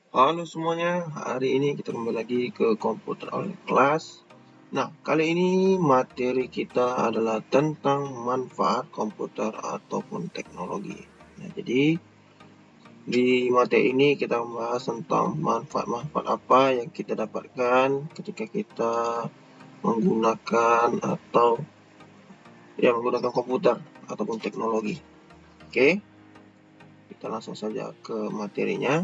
Halo semuanya, hari ini kita kembali lagi ke komputer online kelas. Nah, kali ini materi kita adalah tentang manfaat komputer ataupun teknologi. Nah, jadi di materi ini kita membahas tentang manfaat-manfaat apa yang kita dapatkan ketika kita menggunakan atau menggunakan komputer ataupun teknologi. Oke, kita langsung saja ke materinya.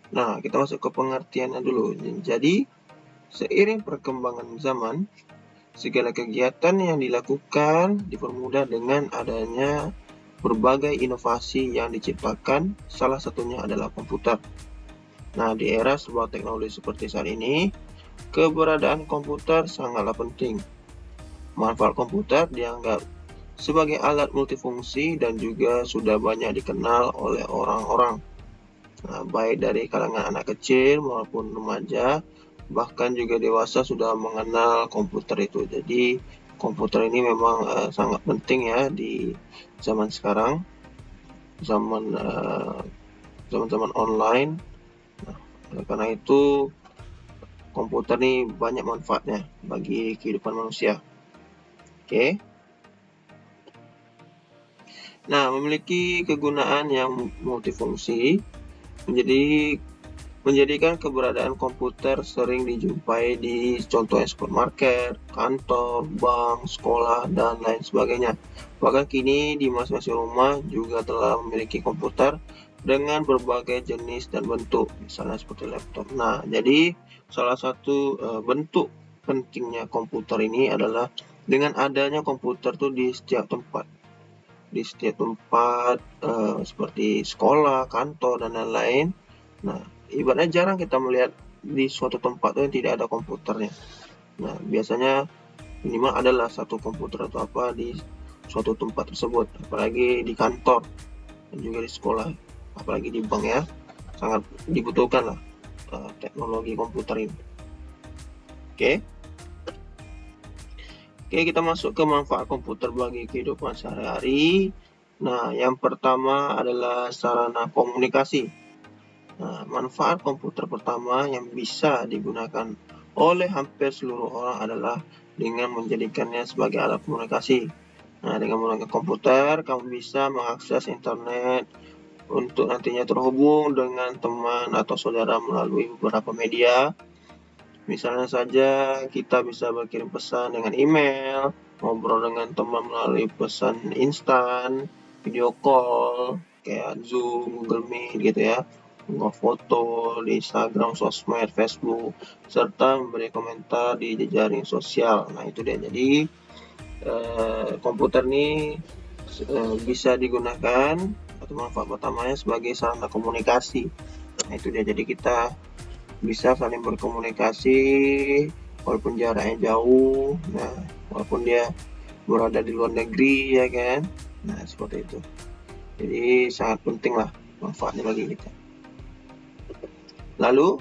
Nah, kita masuk ke pengertiannya dulu. Jadi, seiring perkembangan zaman, segala kegiatan yang dilakukan dipermudah dengan adanya berbagai inovasi yang diciptakan, salah satunya adalah komputer. Nah, di era sebuah teknologi seperti saat ini, keberadaan komputer sangatlah penting. Manfaat komputer dianggap sebagai alat multifungsi dan juga sudah banyak dikenal oleh orang-orang. Nah, baik dari kalangan anak kecil maupun remaja, bahkan juga dewasa sudah mengenal komputer itu. Jadi komputer ini memang sangat penting ya di zaman sekarang, zaman online. Nah, oleh karena itu komputer ini banyak manfaatnya bagi kehidupan manusia. Oke. Nah, memiliki kegunaan yang multifungsi menjadikan keberadaan komputer sering dijumpai di contohnya supermarket, kantor, bank, sekolah, dan lain sebagainya. Bahkan kini di masing-masing rumah juga telah memiliki komputer dengan berbagai jenis dan bentuk, misalnya seperti laptop. Nah, jadi salah satu bentuk pentingnya komputer ini adalah dengan adanya komputer tuh di setiap tempat. Di setiap tempat seperti sekolah, kantor, dan lain-lain. Nah, ibaratnya jarang kita melihat di suatu tempat yang tidak ada komputernya. Nah, biasanya minimal adalah satu komputer atau apa di suatu tempat tersebut, apalagi di kantor dan juga di sekolah, apalagi di bank ya, sangat dibutuhkan lah teknologi komputer ini. Oke. Oke, kita masuk ke manfaat komputer bagi kehidupan sehari-hari. Nah, yang pertama adalah sarana komunikasi. Nah, manfaat komputer pertama yang bisa digunakan oleh hampir seluruh orang adalah dengan menjadikannya sebagai alat komunikasi. Nah, dengan menggunakan komputer, kamu bisa mengakses internet untuk nantinya terhubung dengan teman atau saudara melalui beberapa media. Misalnya saja kita bisa berkirim pesan dengan email, ngobrol dengan teman melalui pesan instan, video call, kayak Zoom, Google Meet gitu ya, unggah foto di Instagram, sosmed, Facebook, serta memberi komentar di jejaring sosial. Nah, itu dia. Jadi, komputer ini bisa digunakan atau manfaat pertamanya sebagai sarana komunikasi. Nah, itu dia. Jadi kita bisa saling berkomunikasi walaupun jaraknya jauh. Nah, walaupun dia berada di luar negeri ya kan. Nah, seperti itu. Jadi sangat penting lah manfaatnya bagi kita. Lalu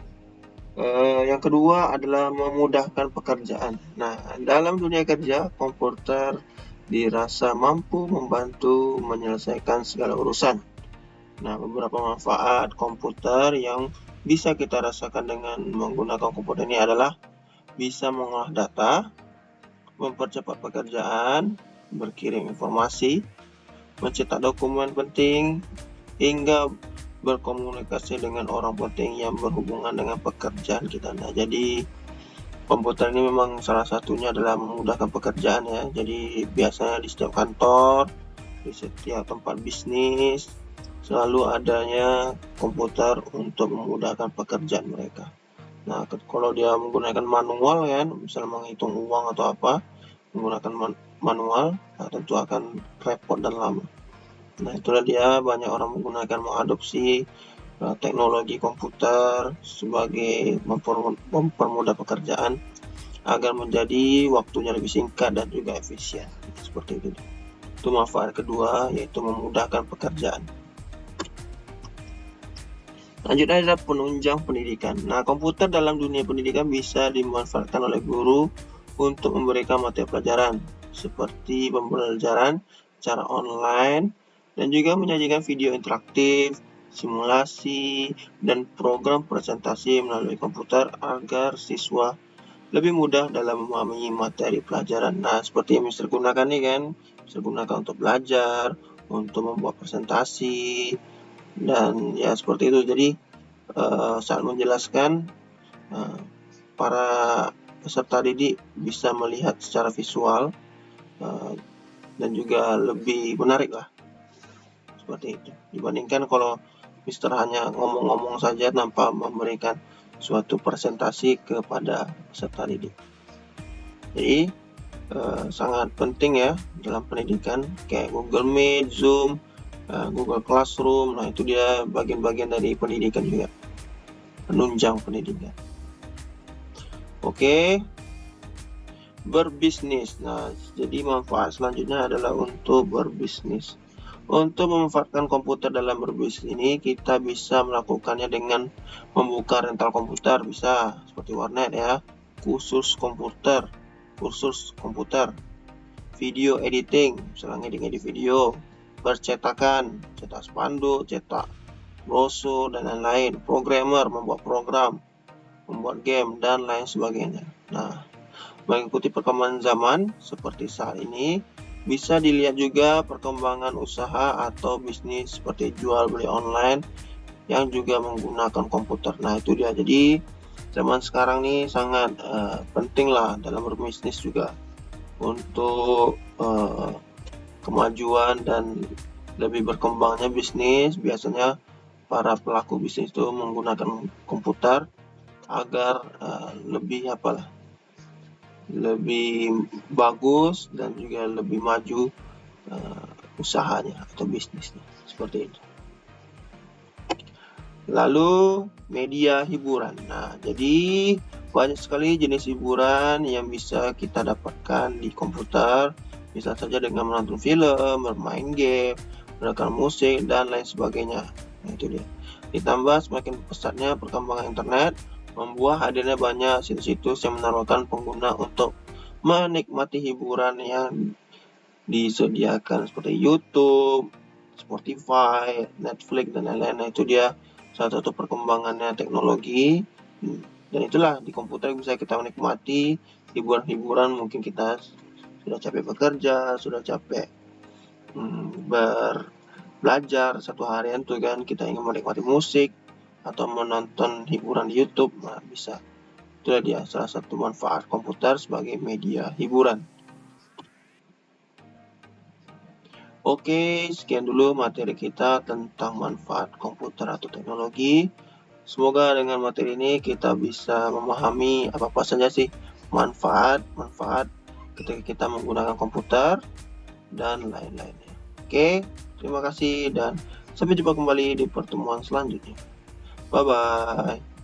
yang kedua adalah memudahkan pekerjaan. Nah, dalam dunia kerja, komputer dirasa mampu membantu menyelesaikan segala urusan. Nah, beberapa manfaat komputer yang bisa kita rasakan dengan menggunakan komputer ini adalah bisa mengolah data, mempercepat pekerjaan, berkirim informasi, mencetak dokumen penting, hingga berkomunikasi dengan orang penting yang berhubungan dengan pekerjaan kita. Nah, jadi komputer ini memang salah satunya adalah memudahkan pekerjaan ya. Jadi biasanya di setiap kantor, di setiap tempat bisnis, selalu adanya komputer untuk memudahkan pekerjaan mereka. Nah, kalau dia menggunakan manual ya, misalnya menghitung uang atau apa, menggunakan manual, nah, tentu akan repot dan lama. Nah, itulah dia banyak orang mengadopsi teknologi komputer sebagai mempermudah pekerjaan agar menjadi waktunya lebih singkat dan juga efisien. Seperti itu. Itu manfaat kedua, yaitu memudahkan pekerjaan. Lanjut adalah penunjang pendidikan. Nah, komputer dalam dunia pendidikan bisa dimanfaatkan oleh guru untuk memberikan materi pelajaran seperti pembelajaran secara online dan juga menyajikan video interaktif simulasi, dan program presentasi melalui komputer agar siswa lebih mudah dalam memahami materi pelajaran. Nah, seperti yang Mister gunakan nih kan, Mister gunakan untuk belajar, untuk membuat presentasi, dan ya seperti itu. Jadi saat menjelaskan, para peserta didik bisa melihat secara visual dan juga lebih menarik lah, seperti itu, dibandingkan kalau Mister hanya ngomong-ngomong saja tanpa memberikan suatu presentasi kepada peserta didik. Jadi sangat penting ya dalam pendidikan, kayak Google Meet, Zoom, Google Classroom. Nah, itu dia bagian-bagian dari pendidikan juga, penunjang pendidikan. Oke, berbisnis. Nah, jadi manfaat selanjutnya adalah untuk berbisnis. Untuk memanfaatkan komputer dalam berbisnis ini, kita bisa melakukannya dengan membuka rental komputer, bisa seperti warnet ya, kursus komputer, video editing, misalnya edit video, percetakan, cetak spanduk, cetak brosur, dan lain-lain, programmer, membuat program, membuat game, dan lain sebagainya. Nah, mengikuti perkembangan zaman seperti saat ini, bisa dilihat juga perkembangan usaha atau bisnis seperti jual beli online yang juga menggunakan komputer. Nah, itu dia. Jadi zaman sekarang nih sangat penting lah dalam berbisnis juga untuk kemajuan dan lebih berkembangnya bisnis. Biasanya para pelaku bisnis itu menggunakan komputer agar lebih bagus dan juga lebih maju usahanya atau bisnisnya, seperti itu. Lalu media hiburan. Nah, jadi banyak sekali jenis hiburan yang bisa kita dapatkan di komputer, bisa saja dengan menonton film, bermain game, mendengarkan musik, dan lain sebagainya. Nah, itu dia. Ditambah semakin pesatnya perkembangan internet, membuat hadirnya banyak situs-situs yang menawarkan pengguna untuk menikmati hiburan yang disediakan seperti YouTube, Spotify, Netflix, dan lain-lain. Nah, itu dia salah satu perkembangannya teknologi, dan itulah di komputer bisa kita menikmati hiburan-hiburan. Mungkin kita sudah capek bekerja, sudah capek belajar satu harian tuh kan, kita ingin menikmati musik atau menonton hiburan di YouTube, nah bisa. Itulah dia salah satu manfaat komputer sebagai media hiburan. Oke, sekian dulu materi kita tentang manfaat komputer atau teknologi. Semoga dengan materi ini kita bisa memahami apa saja sih manfaat ketika kita menggunakan komputer dan lain-lainnya. Oke, terima kasih dan sampai jumpa kembali di pertemuan selanjutnya. Bye-bye.